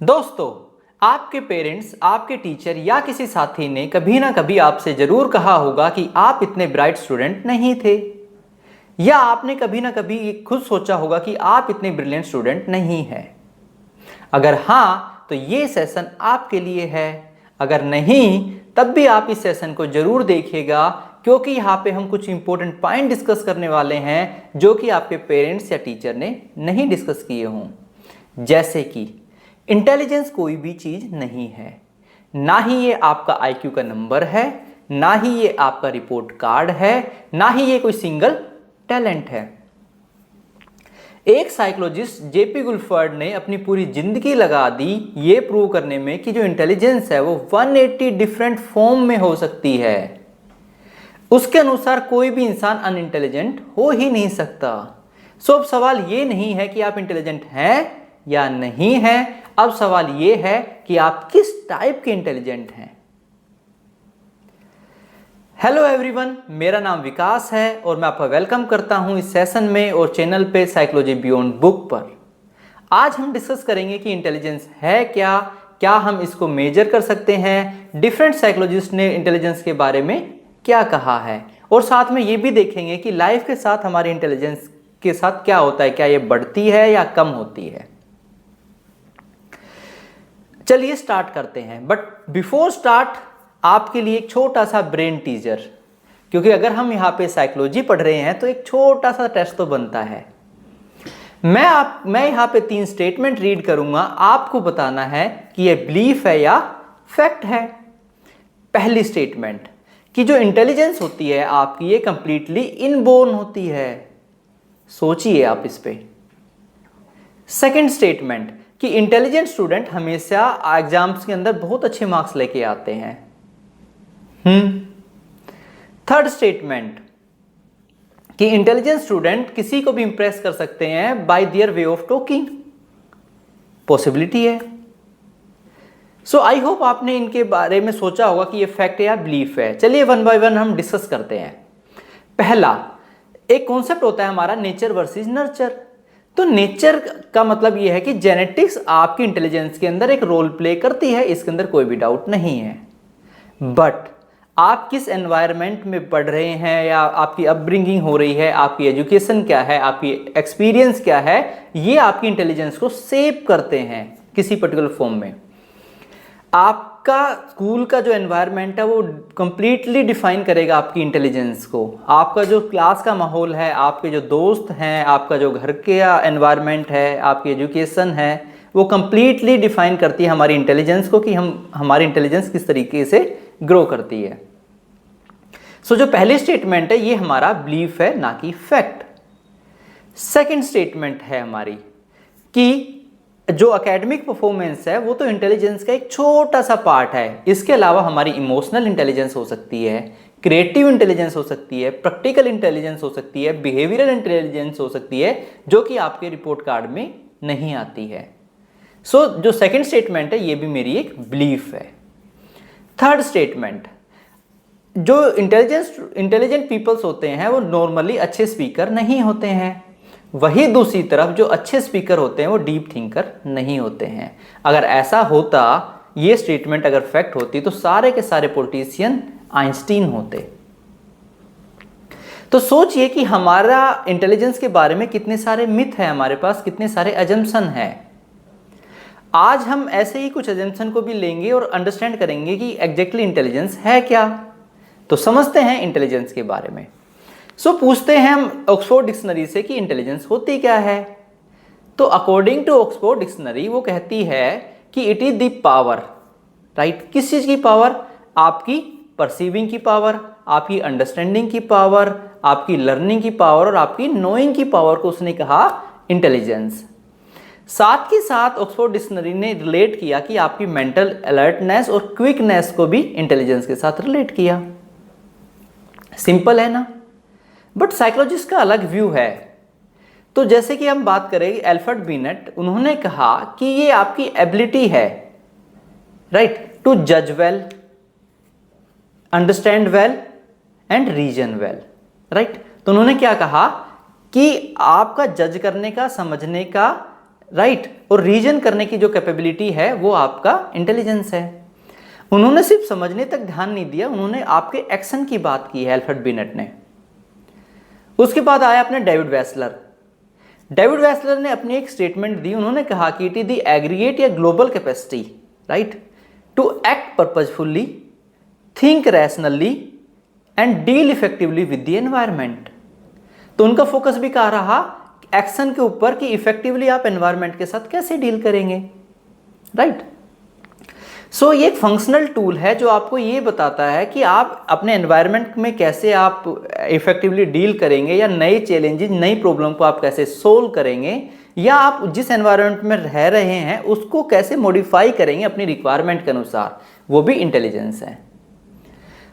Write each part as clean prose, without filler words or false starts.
दोस्तों, आपके पेरेंट्स, आपके टीचर या किसी साथी ने कभी ना कभी आपसे जरूर कहा होगा कि आप इतने ब्राइट स्टूडेंट नहीं थे, या आपने कभी ना कभी खुद सोचा होगा कि आप इतने ब्रिलियंट स्टूडेंट नहीं हैं। अगर हाँ, तो ये सेशन आपके लिए है। अगर नहीं, तब भी आप इस सेशन को जरूर देखिएगा, क्योंकि यहाँ पे हम कुछ इंपॉर्टेंट पॉइंट डिस्कस करने वाले हैं जो कि आपके पेरेंट्स या टीचर ने नहीं डिस्कस किए हों। जैसे कि इंटेलिजेंस कोई भी चीज नहीं है, ना ही ये आपका आईक्यू का नंबर है, ना ही ये आपका रिपोर्ट कार्ड है, ना ही ये कोई सिंगल टैलेंट है। एक साइकोलॉजिस्ट जेपी गुलफर्ड ने अपनी पूरी जिंदगी लगा दी ये प्रूव करने में कि जो इंटेलिजेंस है वो 180 डिफरेंट फॉर्म में हो सकती है। उसके अनुसार कोई भी इंसान अनइंटेलिजेंट हो ही नहीं सकता। सो अब सवाल ये नहीं है कि आप इंटेलिजेंट हैं या नहीं हैं, अब सवाल ये है कि आप किस टाइप के इंटेलिजेंट हैं। हेलो एवरीवन, मेरा नाम विकास है और मैं आपका वेलकम करता हूं इस सेशन में और चैनल पे साइकोलॉजी बियॉन्ड बुक पर। आज हम डिस्कस करेंगे कि इंटेलिजेंस है क्या हम इसको मेजर कर सकते हैं, डिफरेंट साइकोलॉजिस्ट ने इंटेलिजेंस के बारे में क्या कहा है, और साथ में ये भी देखेंगे कि लाइफ के साथ हमारी इंटेलिजेंस के साथ क्या होता है, क्या ये बढ़ती है या कम होती है। चलिए स्टार्ट करते हैं, बट बिफोर स्टार्ट आपके लिए एक छोटा सा ब्रेन टीजर, क्योंकि अगर हम यहाँ पे साइकोलॉजी पढ़ रहे हैं तो एक छोटा सा टेस्ट तो बनता है। मैं यहाँ पे 3 स्टेटमेंट रीड करूंगा, आपको बताना है कि ये बिलीफ है या फैक्ट है। पहली स्टेटमेंट कि जो इंटेलिजेंस होती है आपकी, ये कंप्लीटली इनबोर्न होती है। सोचिए आप इस पे। सेकेंड स्टेटमेंट कि इंटेलिजेंट स्टूडेंट हमेशा एग्जाम्स के अंदर बहुत अच्छे मार्क्स लेके आते हैं। थर्ड स्टेटमेंट कि इंटेलिजेंट स्टूडेंट किसी को भी इंप्रेस कर सकते हैं bye their way of talking. Possibility है। सो आई होप आपने इनके बारे में सोचा होगा कि ये फैक्ट है या बिलीफ है। चलिए वन बाय वन हम डिस्कस करते हैं। पहला, एक कॉन्सेप्ट होता है हमारा नेचर वर्सेस नर्चर। तो नेचर का मतलब यह है कि जेनेटिक्स आपकी इंटेलिजेंस के अंदर एक रोल प्ले करती है, इसके अंदर कोई भी डाउट नहीं है। बट आप किस एनवायरनमेंट में पढ़ रहे हैं या आपकी अपब्रिंगिंग हो रही है, आपकी एजुकेशन क्या है, आपकी एक्सपीरियंस क्या है, ये आपकी इंटेलिजेंस को शेप करते हैं किसी पर्टिकुलर फॉर्म में। आपका स्कूल का जो एनवायरनमेंट है वो कंप्लीटली डिफाइन करेगा आपकी इंटेलिजेंस को। आपका जो क्लास का माहौल है, आपके जो दोस्त हैं, आपका जो घर का एनवायरनमेंट है, आपकी एजुकेशन है, वो कंप्लीटली डिफाइन करती है हमारी इंटेलिजेंस को कि हमारी इंटेलिजेंस किस तरीके से ग्रो करती है। सो जो पहली स्टेटमेंट है ये हमारा बिलीफ है, ना कि फैक्ट। सेकंड स्टेटमेंट है हमारी कि जो एकेडमिक परफॉर्मेंस है वो तो इंटेलिजेंस का एक छोटा सा पार्ट है। इसके अलावा हमारी इमोशनल इंटेलिजेंस हो सकती है, क्रिएटिव इंटेलिजेंस हो सकती है, प्रैक्टिकल इंटेलिजेंस हो सकती है, बिहेवियरल इंटेलिजेंस हो सकती है, जो कि आपके रिपोर्ट कार्ड में नहीं आती है। सो जो सेकंड स्टेटमेंट है ये भी मेरी एक बिलीफ है। थर्ड स्टेटमेंट, जो इंटेलिजेंट पीपल्स होते हैं वो नॉर्मली अच्छे स्पीकर नहीं होते हैं, वही दूसरी तरफ जो अच्छे स्पीकर होते हैं वो डीप थिंकर नहीं होते हैं। अगर ऐसा होता, ये स्टेटमेंट अगर फैक्ट होती, तो सारे के सारे पॉलिटिशियन आइंस्टीन होते। तो सोचिए कि हमारा इंटेलिजेंस के बारे में कितने सारे मिथ है हमारे पास, कितने सारे अजम्पशन है। आज हम ऐसे ही कुछ अजम्पशन को भी लेंगे और अंडरस्टैंड करेंगे कि एग्जैक्टली इंटेलिजेंस है क्या। तो समझते हैं इंटेलिजेंस के बारे में। सो पूछते हैं हम ऑक्सफोर्ड डिक्शनरी से कि इंटेलिजेंस होती क्या है। तो अकॉर्डिंग टू ऑक्सफोर्ड डिक्शनरी वो कहती है कि it is the power, right. किस चीज की पावर? आपकी परसीविंग की पावर, आपकी अंडरस्टैंडिंग की पावर, आपकी लर्निंग की पावर और आपकी नोइंग की पावर को उसने कहा इंटेलिजेंस। साथ ही साथ ऑक्सफोर्ड डिक्शनरी ने रिलेट किया कि आपकी मेंटल अलर्टनेस और क्विकनेस को भी इंटेलिजेंस के साथ रिलेट किया। सिंपल है ना। बट साइकोलॉजिस्ट का अलग व्यू है। तो जैसे कि हम बात करें एल्फ्रेड बिनेट, उन्होंने कहा कि ये आपकी एबिलिटी है, राइट, टू जज well, understand well and reason well, right. तो उन्होंने क्या कहा कि आपका जज करने का, समझने का राइट, और रीजन करने की जो कैपेबिलिटी है वो आपका इंटेलिजेंस है। उन्होंने सिर्फ समझने तक ध्यान नहीं दिया, उन्होंने आपके एक्शन की बात की है अल्फ्रेड बिनेट ने। उसके बाद आया अपने डेविड वेसलर। डेविड वेसलर ने अपनी एक स्टेटमेंट दी, उन्होंने कहा कि इट इज द एग्रीगेट या global capacity, right, to act purposefully, think rationally and deal effectively with the environment. तो उनका फोकस भी कहा रहा एक्शन के ऊपर कि इफेक्टिवली आप एनवायरमेंट के साथ कैसे डील करेंगे, राइट। सो ये एक फंक्शनल टूल है जो आपको ये बताता है कि आप अपने एनवायरनमेंट में कैसे आप इफेक्टिवली डील करेंगे, या नए चैलेंजेस, नई प्रॉब्लम को आप कैसे सोल्व करेंगे, या आप जिस एनवायरनमेंट में रह रहे हैं उसको कैसे मॉडिफाई करेंगे अपनी रिक्वायरमेंट के अनुसार, वो भी इंटेलिजेंस है।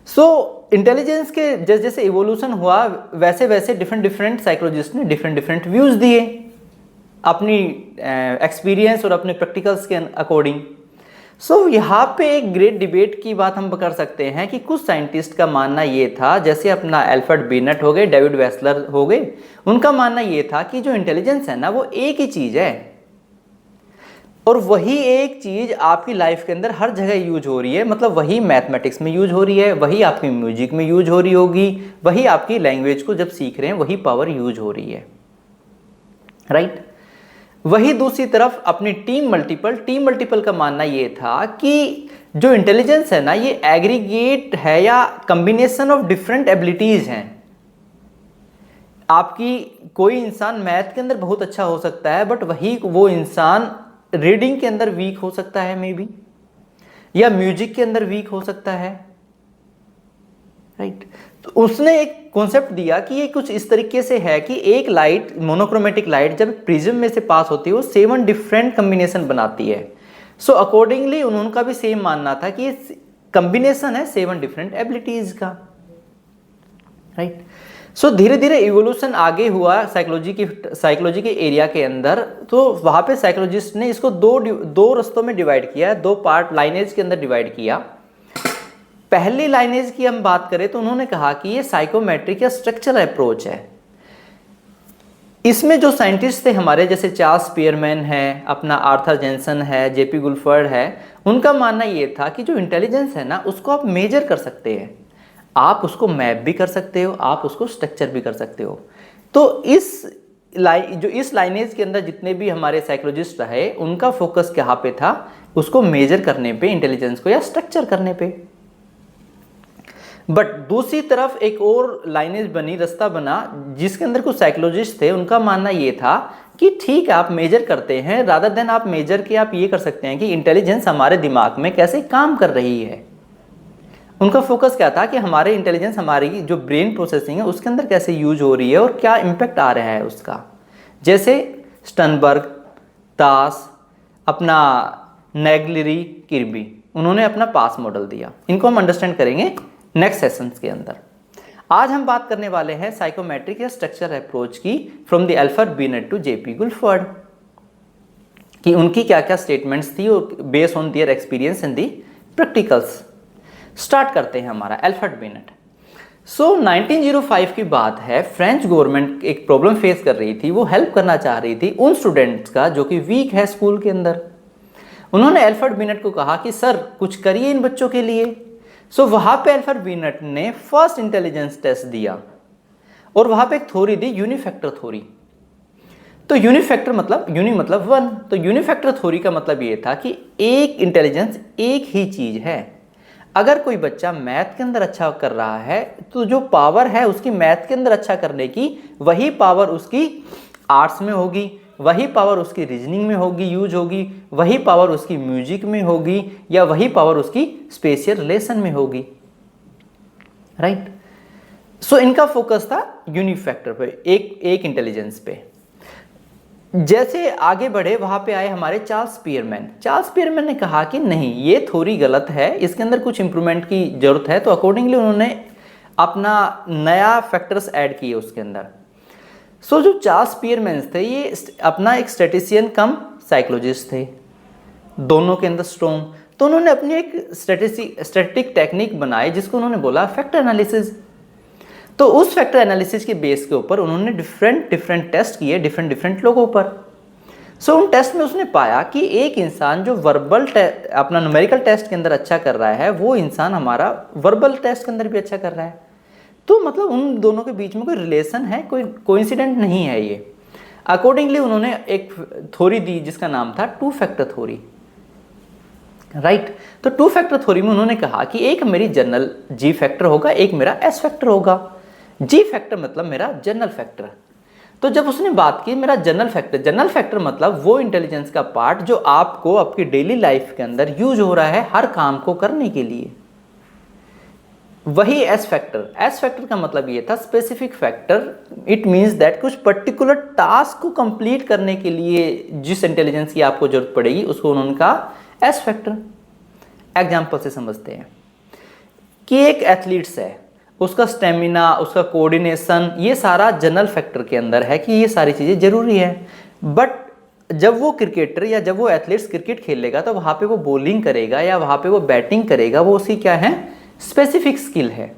सो इंटेलिजेंस के जैसे जैसे इवोल्यूशन हुआ वैसे वैसे डिफरेंट साइकोलॉजिस्ट ने डिफरेंट व्यूज दिए अपनी एक्सपीरियंस और अपने प्रैक्टिकल्स के अकॉर्डिंग। सो यहाँ पे एक ग्रेट डिबेट की बात हम कर सकते हैं कि कुछ साइंटिस्ट का मानना ये था, जैसे अपना अल्फ्रेड बिनेट हो गए, डेविड वेसलर हो गए, उनका मानना ये था कि जो इंटेलिजेंस है ना वो एक ही चीज़ है, और वही एक चीज़ आपकी लाइफ के अंदर हर जगह यूज हो रही है। मतलब वही मैथमेटिक्स में यूज हो रही है, वही आपकी म्यूजिक में यूज हो रही होगी, वही आपकी लैंग्वेज को जब सीख रहे हैं वही पावर यूज हो रही है, राइट। वही दूसरी तरफ अपनी टीम मल्टीपल का मानना ये था कि जो इंटेलिजेंस है ना ये एग्रीगेट है या कॉम्बिनेशन ऑफ डिफरेंट एबिलिटीज हैं। आपकी कोई इंसान मैथ के अंदर बहुत अच्छा हो सकता है, बट वही वो इंसान रीडिंग के अंदर वीक हो सकता है मे बी, या म्यूजिक के अंदर वीक हो सकता है, राइट। तो उसने एक कॉन्सेप्ट दिया कि ये कुछ इस तरीके से है कि एक लाइट, मोनोक्रोमेटिक लाइट जब प्रिज्म में से पास होती है वो 7 डिफरेंट कॉम्बिनेशन बनाती है। सो अकॉर्डिंगली उनका भी सेम मानना था कि ये कॉम्बिनेशन है 7 डिफरेंट एबिलिटीज का, राइट। सो धीरे धीरे इवोल्यूशन आगे हुआ साइकोलॉजी के एरिया के अंदर। तो वहाँ पे साइकोलॉजिस्ट ने इसको दो रस्तों में डिवाइड किया, 2 पार्ट लाइनेज के अंदर डिवाइड किया। पहली लाइनेज की हम बात करें तो उन्होंने कहा कि ये साइकोमेट्रिक या स्ट्रक्चरल अप्रोच है। इसमें जो साइंटिस्ट थे हमारे, जैसे चार्ल्स स्पीयरमैन है, अपना आर्थर जेनसन है, जेपी गुल्फर्ड है, उनका मानना ये था कि जो इंटेलिजेंस है ना उसको आप मेजर कर सकते हैं, आप उसको मैप भी कर सकते हो, आप उसको स्ट्रक्चर भी कर सकते हो। तो इस लाइनेज के अंदर जितने भी हमारे साइकोलॉजिस्ट रहे उनका फोकस कहाँ पे था, उसको मेजर करने पे, इंटेलिजेंस को, या स्ट्रक्चर करने पे। बट दूसरी तरफ एक और लाइनेज बनी, रास्ता बना, जिसके अंदर कुछ साइकोलॉजिस्ट थे, उनका मानना ये था कि ठीक है आप मेजर करते हैं, रादर देन आप मेजर के आप ये कर सकते हैं कि इंटेलिजेंस हमारे दिमाग में कैसे काम कर रही है। उनका फोकस क्या था कि हमारे इंटेलिजेंस, हमारी जो ब्रेन प्रोसेसिंग है उसके अंदर कैसे यूज हो रही है और क्या इम्पैक्ट आ रहा है उसका। जैसे स्टनबर्ग, दास, अपना नेग्लेरी, किर्बी, उन्होंने अपना पास मॉडल दिया। इनको हम अंडरस्टैंड करेंगे नेक्स्ट सेशंस के अंदर। आज हम बात करने वाले हैं साइकोमेट्रिक या स्ट्रक्चर अप्रोच की, from the Alfred Binet to JP Guilford, कि उनकी क्या क्या स्टेटमेंट्स थी और based on their experience in the practicals. Start करते हैं हमारा अल्फ्रेड बिनेट। सो 1905 की बात है, फ्रेंच गवर्नमेंट एक प्रॉब्लम फेस कर रही थी, वो हेल्प करना चाह रही थी उन स्टूडेंट्स का जो कि वीक है स्कूल के अंदर। उन्होंने अल्फ्रेड बिनेट को कहा कि सर कुछ करिए इन बच्चों के लिए। सो वहाँ पे अल्फ्रेड बिनेट ने फर्स्ट इंटेलिजेंस टेस्ट दिया और वहाँ पे एक थ्योरी दी, यूनिफैक्टर थ्योरी। तो यूनिफैक्टर मतलब, यूनि मतलब 1, तो यूनिफैक्टर थ्योरी का मतलब ये था कि एक इंटेलिजेंस एक ही चीज़ है। अगर कोई बच्चा मैथ के अंदर अच्छा कर रहा है तो जो पावर है उसकी मैथ के अंदर अच्छा करने की, वही पावर उसकी आर्ट्स में होगी, वही पावर उसकी रीजनिंग में होगी, यूज होगी, वही पावर उसकी म्यूजिक में होगी, या वही पावर उसकी स्पेशियल रिलेशन में होगी, राइट। सो इनका फोकस था यूनिफैक्टर पे, एक इंटेलिजेंस पे। जैसे आगे बढ़े वहां पे आए हमारे चार्ल्स स्पीयरमैन। चार्ल्स स्पीयरमैन ने कहा कि नहीं, ये थ्योरी गलत है, इसके अंदर कुछ इंप्रूवमेंट की जरूरत है। तो अकॉर्डिंगली उन्होंने अपना नया फैक्टर्स ऐड किए उसके अंदर। सो जो चार्ल्स स्पीयरमैन थे ये अपना एक स्टैटिस्टिशियन कम साइकोलॉजिस्ट थे, दोनों के अंदर स्ट्रॉन्ग। तो उन्होंने अपनी एक स्टैटिस्टिक टेक्निक बनाई जिसको उन्होंने बोला फैक्टर एनालिसिस। तो उस फैक्टर एनालिसिस के बेस के ऊपर उन्होंने डिफरेंट टेस्ट किए डिफरेंट लोगों पर। सो उन टेस्ट में उसने पाया कि एक इंसान जो वर्बल अपना न्यूमेरिकल टेस्ट के अंदर अच्छा कर रहा है, वो इंसान हमारा वर्बल टेस्ट के अंदर भी अच्छा कर रहा है। तो मतलब उन दोनों के बीच में कोई रिलेशन है, कोई कोइंसिडेंट नहीं है ये। अकॉर्डिंगली उन्होंने एक थ्योरी दी जिसका नाम था टू फैक्टर थ्योरी, राइट। तो टू फैक्टर थ्योरी में उन्होंने कहा कि एक मेरी जनरल जी फैक्टर होगा, एक मेरा एस फैक्टर होगा। जी फैक्टर मतलब मेरा जनरल फैक्टर। तो जब उसने बात की मेरा जनरल फैक्टर मतलब वो इंटेलिजेंस का पार्ट जो आपको आपकी डेली लाइफ के अंदर यूज हो रहा है हर काम को करने के लिए, वही एस फैक्टर का मतलब ये था specific factor. It means that कुछ पर्टिकुलर टास्क को कंप्लीट करने के लिए जिस इंटेलिजेंस की आपको जरूरत पड़ेगी उसको उन्होंने कहा एस फैक्टर। एग्जाम्पल से समझते हैं कि एक एथलीट्स है, उसका स्टेमिना, उसका कोऑर्डिनेशन, ये सारा जनरल फैक्टर के अंदर है कि ये सारी चीज़ें जरूरी है। बट जब वो क्रिकेटर या जब वो एथलीट्स क्रिकेट खेलेगा तो वहाँ पे वो बॉलिंग करेगा या वहाँ पे वो बैटिंग करेगा, वो उसकी क्या है, स्पेसिफिक स्किल है,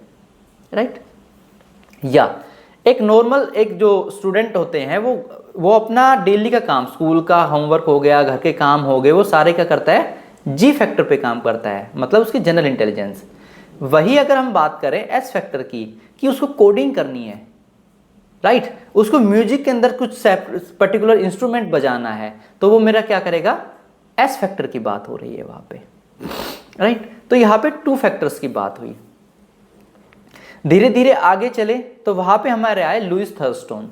राइट। या एक नॉर्मल एक जो स्टूडेंट होते हैं वो अपना डेली का काम, स्कूल का होमवर्क हो गया, घर के काम हो गए, वो सारे क्या करता है, जी फैक्टर पे काम करता है, मतलब उसकी जनरल इंटेलिजेंस। वही अगर हम बात करें एस फैक्टर की कि उसको कोडिंग करनी है, राइट, उसको म्यूजिक के अंदर कुछ पर्टिकुलर इंस्ट्रूमेंट बजाना है, तो वो मेरा क्या करेगा, एस फैक्टर की बात हो रही है वहां पे, राइट। तो यहाँ पे टू फैक्टर्स की बात हुई। धीरे धीरे आगे चले तो वहां पे हमारे आए लुईस थर्स्टोन।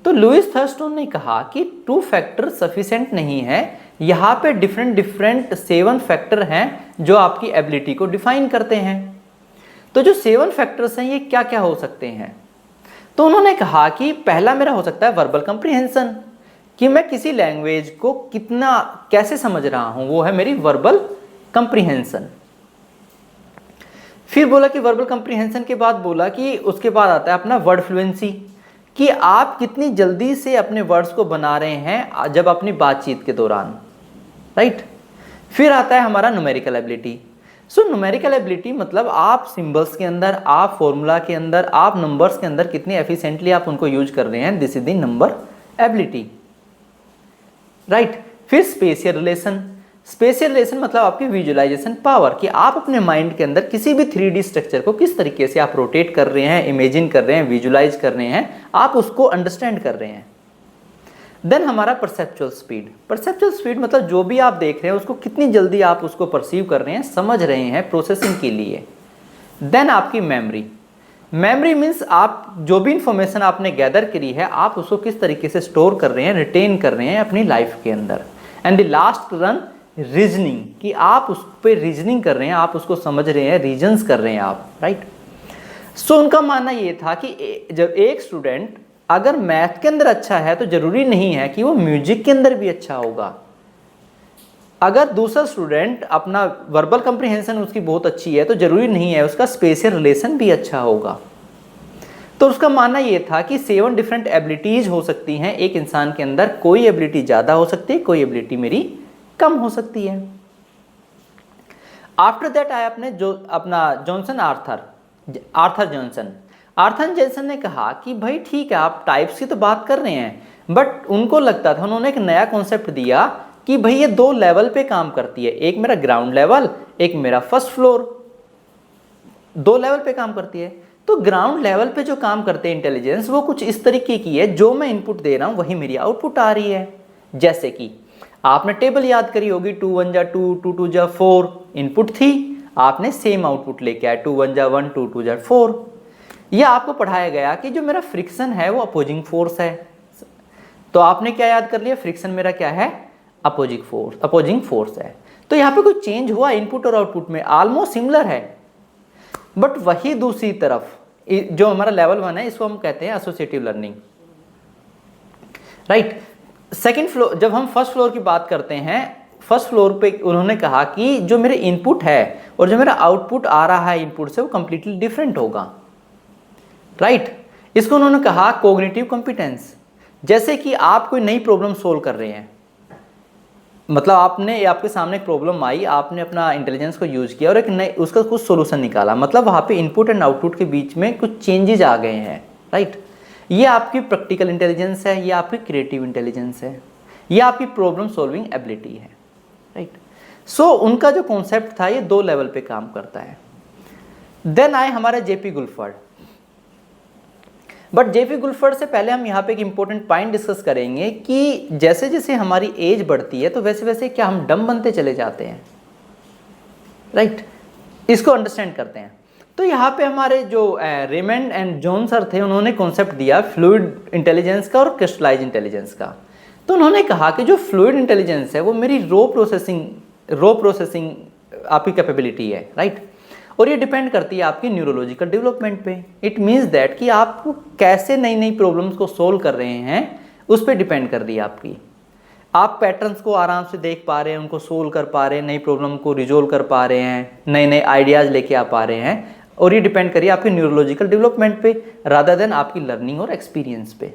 तो लुईस थर्स्टोन ने कहा कि टू फैक्टर सफिशिएंट नहीं है, यहाँ पे डिफरेंट 7 फैक्टर हैं जो आपकी एबिलिटी को डिफाइन करते हैं। तो जो 7 फैक्टर्स हैं ये क्या क्या हो सकते हैं, तो उन्होंने कहा कि पहला मेरा हो सकता है वर्बल कंप्रीहेंशन, कि मैं किसी लैंग्वेज को कितना कैसे समझ रहा हूं, वो है मेरी वर्बल कंप्रीहेंशन। फिर बोला कि वर्बल कंप्रीहेंशन के बाद बोला कि उसके बाद आता है अपना वर्ड फ्लुएंसी, कि आप कितनी जल्दी से अपने वर्ड्स को बना रहे हैं जब अपनी बातचीत के दौरान, राइट। फिर आता है हमारा numerical ability. So numerical ability मतलब आप सिंबल्स के अंदर, आप फॉर्मूला के अंदर, आप नंबर्स के अंदर कितनी एफिशिएंटली आप उनको यूज कर रहे हैं, this is the number ability, right. फिर स्पेशियल रिलेशन मतलब आपकी विजुअलाइजेशन पावर, कि आप अपने माइंड के अंदर किसी भी 3D स्ट्रक्चर को किस तरीके से आप रोटेट कर रहे हैं, इमेजिन कर रहे हैं, विजुअलाइज कर रहे हैं, आप उसको अंडरस्टैंड कर रहे हैं। देन हमारा परसेप्चुअल स्पीड मतलब जो भी आप देख रहे हैं उसको कितनी जल्दी आप उसको परसीव कर रहे हैं, समझ रहे हैं प्रोसेसिंग के लिए। देन आपकी मेमोरी मीन्स आप जो भी इंफॉर्मेशन आपने गैदर करी है आप उसको किस तरीके से स्टोर कर रहे हैं, रिटेन कर रहे हैं अपनी लाइफ के अंदर। And the last run reasoning, कि आप उस पर रीजनिंग कर रहे हैं, आप उसको समझ रहे हैं, रीजन्स कर रहे हैं आप, राइट। सो उनका मानना ये था कि जब एक स्टूडेंट अगर मैथ के अंदर अच्छा है तो जरूरी नहीं है कि वो म्यूजिक के अंदर भी अच्छा होगा। अगर दूसरा स्टूडेंट अपना वर्बल कंप्रीहेंशन उसकी बहुत अच्छी है तो जरूरी नहीं है उसका स्पेशियल रिलेशन भी अच्छा होगा। तो उसका मानना ये था कि 7 डिफरेंट एबिलिटीज हो सकती हैं एक इंसान के अंदर, कोई एबिलिटी ज्यादा हो सकती है, कोई एबिलिटी मेरी कम हो सकती है। आफ्टर दैट आया अपने जो अपना आर्थर जॉनसन ने कहा कि भाई ठीक है आप टाइप्स की तो बात कर रहे हैं, बट उनको लगता था, उन्होंने एक नया कॉन्सेप्ट दिया कि भाई ये 2 लेवल पे काम करती है, एक मेरा ग्राउंड लेवल, एक मेरा फर्स्ट फ्लोर, 2 लेवल पे काम करती है। तो ग्राउंड लेवल पे जो काम करते हैं इंटेलिजेंस वो कुछ इस तरीके की है, जो मैं इनपुट दे रहा हूं वही मेरी आउटपुट आ रही है। जैसे कि आपने टेबल याद करी होगी, 2 1 जा 2, 2 2 जा 4 इनपुट थी, आपने सेम आउटपुट लेके आए, 2 1 जा 1, 2 2 जा 4। यह आपको पढ़ाया गया कि जो मेरा फ्रिक्शन है वो अपोजिंग फोर्स है, तो आपने क्या याद कर लिया, फ्रिक्शन मेरा क्या है, अपोजिंग फोर्स है। तो यहाँ पे कुछ चेंज हुआ इनपुट और आउटपुट में, ऑलमोस्ट सिमिलर है, बट वही दूसरी तरफ जो हमारा लेवल 1 है इसको हम कहते हैं associative learning, right. Second floor, जब हम फर्स्ट फ्लोर की बात करते हैं, फर्स्ट फ्लोर पे उन्होंने कहा कि जो मेरे इनपुट है और जो मेरा आउटपुट आ रहा है इनपुट से वो कंप्लीटली डिफरेंट होगा, राइट। इसको उन्होंने कहा कोग्निटिव कॉम्पिटेंस। जैसे कि आप कोई नई प्रॉब्लम सोल्व कर रहे हैं, मतलब आपके सामने एक प्रॉब्लम आई, आपने अपना इंटेलिजेंस को यूज किया और एक नई उसका कुछ सोल्यूशन निकाला, मतलब वहाँ पे इनपुट एंड आउटपुट के बीच में कुछ चेंजेस आ गए हैं, राइट। ये आपकी प्रैक्टिकल इंटेलिजेंस है, ये आपकी क्रिएटिव इंटेलिजेंस है। ये आपकी प्रॉब्लम सॉल्विंग एबिलिटी है, राइट। सो उनका जो कॉन्सेप्ट था ये 2 लेवल पे काम करता है। देन आए हमारे जेपी गुल्फर्ड। बट जेपी गुल्फर्ड से पहले हम यहाँ पे एक इंपॉर्टेंट पॉइंट डिस्कस करेंगे कि जैसे जैसे हमारी एज बढ़ती है तो वैसे वैसे क्या हम डम बनते चले जाते हैं, राइट। इसको अंडरस्टैंड करते हैं। तो यहाँ पे हमारे जो रेमंड एंड जॉन सर थे, उन्होंने कॉन्सेप्ट दिया फ्लूइड इंटेलिजेंस का और क्रिस्टलाइज इंटेलिजेंस का। तो उन्होंने कहा कि जो फ्लूइड इंटेलिजेंस है वो मेरी रो प्रोसेसिंग आपकी कैपेबिलिटी है, राइट। और ये डिपेंड करती है आपकी न्यूरोलॉजिकल डेवलपमेंट पे। इट मीन्स दैट कि आप कैसे नई नई प्रॉब्लम्स को सोल्व कर रहे हैं उस पर डिपेंड कर रही है आपकी। आप पैटर्न्स को आराम से देख पा रहे हैं, उनको सोल्व कर पा रहे हैं, नई प्रॉब्लम को रिजोल्व कर पा रहे हैं, नए नए आइडियाज़ लेके आ पा रहे हैं, और ये डिपेंड करिए आपके न्यूरोलॉजिकल डेवलपमेंट पे रादर देन आपकी लर्निंग और एक्सपीरियंस पे।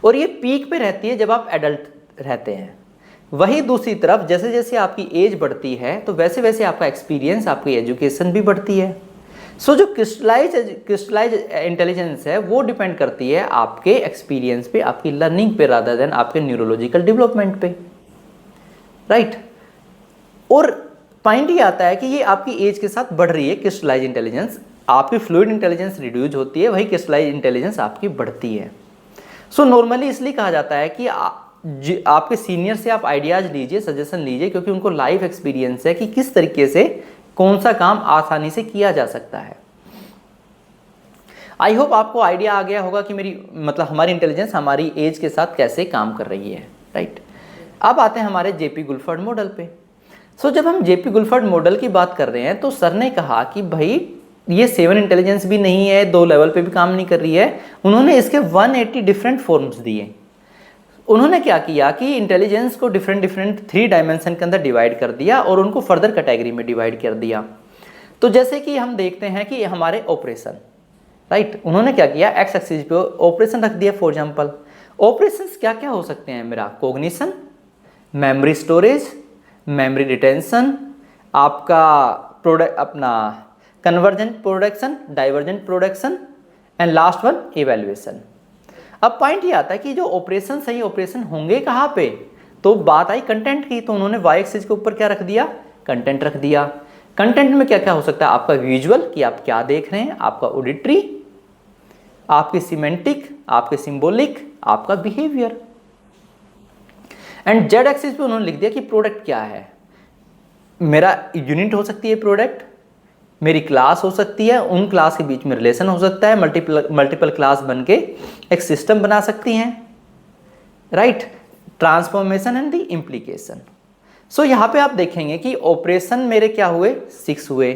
और ये पीक पे रहती है जब आप एडल्ट रहते हैं। वही दूसरी तरफ जैसे जैसे आपकी एज बढ़ती है तो वैसे वैसे आपका एक्सपीरियंस, आपकी एजुकेशन भी बढ़ती है। सो जो क्रिस्टलाइज इंटेलिजेंस है वो डिपेंड करती है आपके एक्सपीरियंस पे, आपकी लर्निंग पे रादर देन आपके न्यूरोलॉजिकल डेवलपमेंट पे, राइट। और पॉइंट ये आता है कि ये आपकी एज के साथ बढ़ रही है क्रिस्टलाइज इंटेलिजेंस। आपकी फ्लूइड इंटेलिजेंस रिड्यूस होती है, वही क्रिस्टलाइज इंटेलिजेंस आपकी बढ़ती है। सो नॉर्मली इसलिए कहा जाता है कि आपके सीनियर से आप आइडियाज़ लीजिए, सजेशन लीजिए, क्योंकि उनको लाइफ एक्सपीरियंस है कि किस तरीके से कौन सा काम आसानी से किया जा सकता है। आई होप आपको आइडिया आ गया होगा कि हमारी इंटेलिजेंस हमारी एज के साथ कैसे काम कर रही है, राइट। अब आते हैं हमारे जेपी गुल्फर्ड मॉडल पे। सो जब हम जेपी गुल्फर्ड मॉडल की बात कर रहे हैं तो सर ने कहा कि भाई ये 7 इंटेलिजेंस भी नहीं है, 2 लेवल पे भी काम नहीं कर रही है। उन्होंने इसके 180 डिफरेंट फॉर्म्स दिए। उन्होंने क्या किया कि इंटेलिजेंस को डिफरेंट 3 डायमेंशन के अंदर डिवाइड कर दिया और उनको फर्दर कैटेगरी में डिवाइड कर दिया। तो जैसे कि हम देखते हैं कि हमारे ऑपरेशन, राइट, उन्होंने क्या किया, एक्स एक्सिस पे ऑपरेशन रख दिया। फॉर एग्जांपल ऑपरेशंस क्या क्या हो सकते हैं मेरा, cognition, memory storage, memory retention, आपका अपना convergent production, divergent production, and last one evaluation. अब पॉइंट ये आता है कि जो ऑपरेशन सही ऑपरेशन होंगे कहाँ पे, तो बात आई कंटेंट की। तो उन्होंने वाई एक्सिस के ऊपर क्या रख दिया, कंटेंट रख दिया। कंटेंट में क्या क्या हो सकता है, आपका विजुअल कि आप क्या देख रहे हैं, आपका ऑडिटरी, आपकी सिमेंटिक, आपके सिंबॉलिक, आपका बिहेवियर। एंड जेड एक्सिस पे उन्होंने लिख दिया कि प्रोडक्ट क्या है, मेरा यूनिट हो सकती है प्रोडक्ट, मेरी क्लास हो सकती है, उन क्लास के बीच में रिलेशन हो सकता है, मल्टीपल क्लास बन के एक सिस्टम बना सकती हैं, right. Transformation and the implication. So यहाँ पे आप देखेंगे कि ऑपरेशन मेरे क्या हुए, 6 हुए,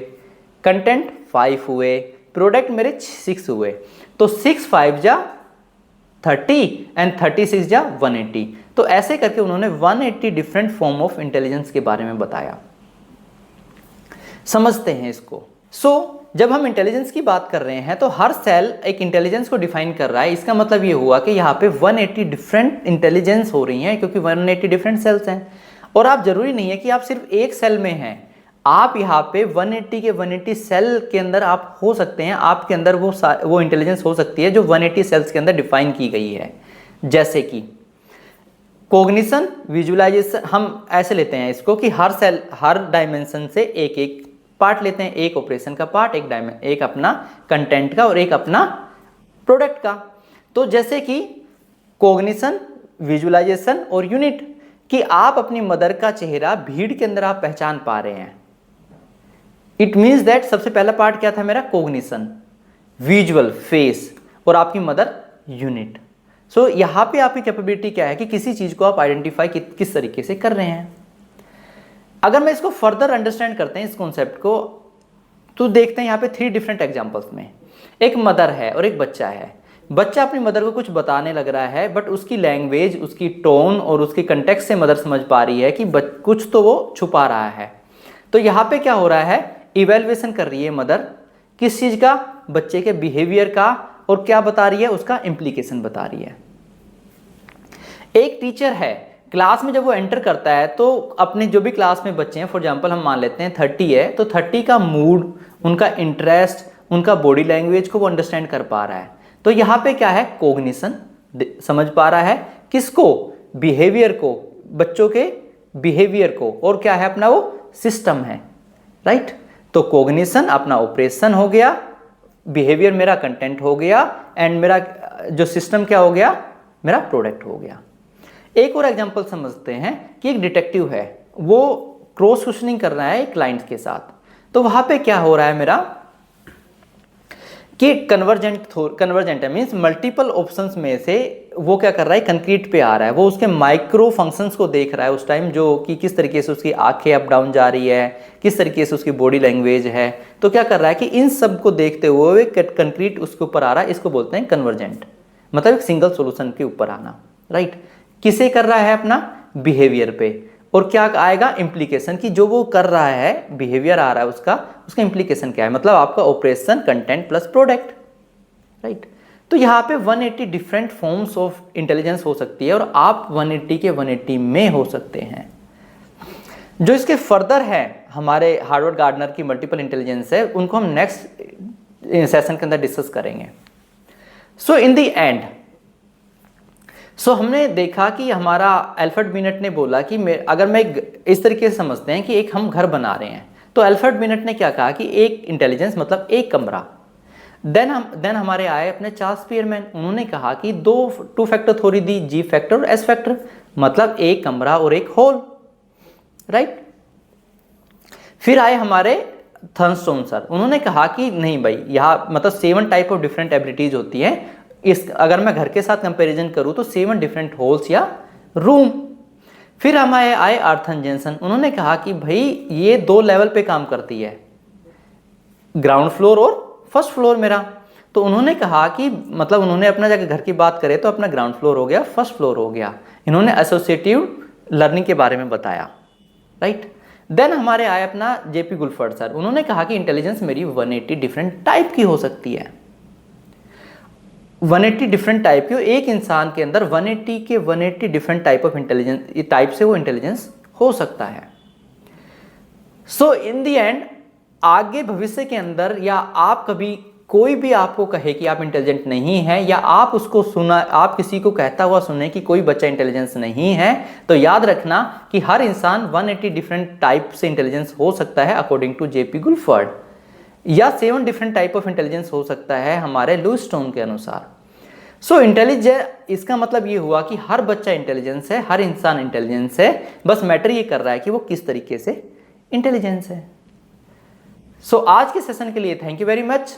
कंटेंट 5 हुए, प्रोडक्ट मेरे 6 हुए। तो 6 5 जा 30 एंड 36 जा 180। तो ऐसे करके उन्होंने 180 डिफरेंट फॉर्म ऑफ इंटेलिजेंस के बारे में बताया। समझते हैं इसको। जब हम इंटेलिजेंस की बात कर रहे हैं तो हर सेल एक इंटेलिजेंस को डिफाइन कर रहा है। इसका मतलब ये हुआ कि यहाँ पे 180 डिफरेंट इंटेलिजेंस हो रही हैं, क्योंकि 180 डिफरेंट सेल्स हैं। और आप जरूरी नहीं है कि आप सिर्फ एक सेल में हैं, आप यहाँ पे 180 के 180 सेल के अंदर आप हो सकते हैं। आपके अंदर वो इंटेलिजेंस हो सकती है जो 180 सेल्स के अंदर डिफाइन की गई है। जैसे कि कोग्निशन, विजुअलाइजेशन, हम ऐसे लेते हैं इसको कि हर सेल हर डायमेंशन से एक एक पार्ट लेते हैं, एक ऑपरेशन का पार्ट, एक अपना कंटेंट का और एक अपना प्रोडक्ट का। तो जैसे कि कोग्निशन, विजुअलाइजेशन और यूनिट, कि आप अपनी मदर का चेहरा भीड़ के अंदर आप पहचान पा रहे हैं। इट मीन्स दैट सबसे पहला पार्ट क्या था मेरा, कोग्निशन, विजुअल फेस, और आपकी मदर यूनिट। सो यहाँ पे आपकी कैपेबिलिटी क्या है कि किसी चीज को आप आइडेंटिफाई किस तरीके से कर रहे हैं। अगर मैं इसको फर्दर अंडरस्टैंड करते हैं इस कॉन्सेप्ट को, तो देखते हैं यहाँ पे 3 डिफरेंट एग्जांपल्स में। एक मदर है और एक बच्चा है। बच्चा अपनी मदर को कुछ बताने लग रहा है, बट उसकी लैंग्वेज, उसकी टोन और उसकी कंटेक्स्ट से मदर समझ पा रही है कि कुछ तो वो छुपा रहा है। तो यहाँ पे क्या हो रहा है, इवैल्यूएशन कर रही है मदर, किस चीज का, बच्चे के बिहेवियर का, और क्या बता रही है, उसका इम्प्लीकेशन बता रही है। एक टीचर है, क्लास में जब वो एंटर करता है तो अपने जो भी क्लास में बच्चे हैं, फॉर एग्जांपल हम मान लेते हैं 30 है, तो 30 का मूड, उनका इंटरेस्ट, उनका बॉडी लैंग्वेज को वो अंडरस्टैंड कर पा रहा है। तो यहाँ पे क्या है, कोग्निशन, समझ पा रहा है किसको, बिहेवियर को, बच्चों के बिहेवियर को, और क्या है अपना वो सिस्टम है, राइट। तो कॉग्निशन अपना ऑपरेशन हो गया, बिहेवियर मेरा कंटेंट हो गया, एंड मेरा जो सिस्टम क्या हो गया, मेरा प्रोडक्ट हो गया। एक और एग्जांपल समझते हैं कि एक डिटेक्टिव है, वो क्रॉस क्वेश्चनिंग कर रहा है एक क्लाइंट के साथ। तो वहां पे क्या हो रहा है मेरा कि कन्वर्जेंट है, मीन्स मल्टीपल ऑप्शंस में से वो क्या कर रहा है, कंक्रीट पे आ रहा है। वो उसके माइक्रो फंक्शंस को देख रहा है उस टाइम, जो कि किस तरीके से उसकी आंखें अप डाउन जा रही है, किस तरीके से उसकी बॉडी लैंग्वेज है। तो क्या कर रहा है कि इन सब को देखते हुए कंक्रीट उसके ऊपर आ रहा है। इसको बोलते हैं कन्वर्जेंट, मतलब एक सिंगल सोल्यूशन के ऊपर आना, राइट। किसे कर रहा है, अपना बिहेवियर पे। और क्या आएगा, इम्प्लीकेशन की, जो वो कर रहा है, बिहेवियर आ रहा है उसका इम्प्लीकेशन क्या है, मतलब आपका operation content plus product, right. तो यहाँ पे 180 डिफरेंट फॉर्म्स ऑफ इंटेलिजेंस हो सकती है, और आप 180 के 180 में हो सकते हैं। जो इसके फर्दर है, हमारे हार्वर्ड गार्डनर की मल्टीपल इंटेलिजेंस है, उनको हम नेक्स्ट सेशन के अंदर डिस्कस करेंगे। सो इन द एंड, हमने देखा कि हमारा अल्फ्रेड बिनेट ने बोला कि अगर मैं इस तरीके से समझते हैं कि एक हम घर बना रहे हैं, तो अल्फ्रेड बिनेट ने क्या कहा कि एक इंटेलिजेंस मतलब एक कमरा। देन हमारे आए अपने चार्ल्स स्पीयरमैन, उन्होंने कहा कि टू फैक्टर थ्योरी दी, जी फैक्टर और एस फैक्टर, मतलब एक कमरा और एक होल, राइट। फिर आए हमारे थर्नस्टोन सर, उन्होंने कहा कि नहीं भाई, यहाँ मतलब 7 टाइप ऑफ डिफरेंट एबिलिटीज होती हैं। अगर मैं घर के साथ कंपैरिजन करूं तो 7 डिफरेंट होल्स या रूम। फिर हमारे आए आर्थन जेनसन, उन्होंने कहा कि भाई ये 2 लेवल पे काम करती है, ग्राउंड फ्लोर और फर्स्ट फ्लोर मेरा। तो उन्होंने कहा कि मतलब उन्होंने अपना जाकर घर की बात करे तो अपना ग्राउंड फ्लोर हो गया, फर्स्ट फ्लोर हो गया। इन्होंने एसोसिएटिव लर्निंग के बारे में बताया, राइट। देन हमारे आए अपना जेपी गुलफर्ड सर, उन्होंने कहा कि इंटेलिजेंस मेरी 180 डिफरेंट टाइप की हो सकती है। 180 डिफरेंट टाइप की, एक इंसान के अंदर 180 different type of intelligence, type से वो इंटेलिजेंस हो सकता है। सो इन द एंड, आगे भविष्य के अंदर, या आप कभी कोई भी आपको कहे कि आप इंटेलिजेंट नहीं है, या आप उसको आप किसी को कहता हुआ सुने कि कोई बच्चा इंटेलिजेंस नहीं है, तो याद रखना कि हर इंसान 180 डिफरेंट टाइप से इंटेलिजेंस हो सकता है अकॉर्डिंग टू जेपी गुलफर्ड, या 7 डिफरेंट टाइप ऑफ इंटेलिजेंस हो सकता है हमारे लुईस स्टोन के अनुसार। सो इंटेलिजेंस, इसका मतलब ये हुआ कि हर बच्चा इंटेलिजेंस है, हर इंसान इंटेलिजेंस है, बस मैटर ये कर रहा है कि वो किस तरीके से इंटेलिजेंस है। सो आज के सेशन के लिए थैंक यू वेरी मच।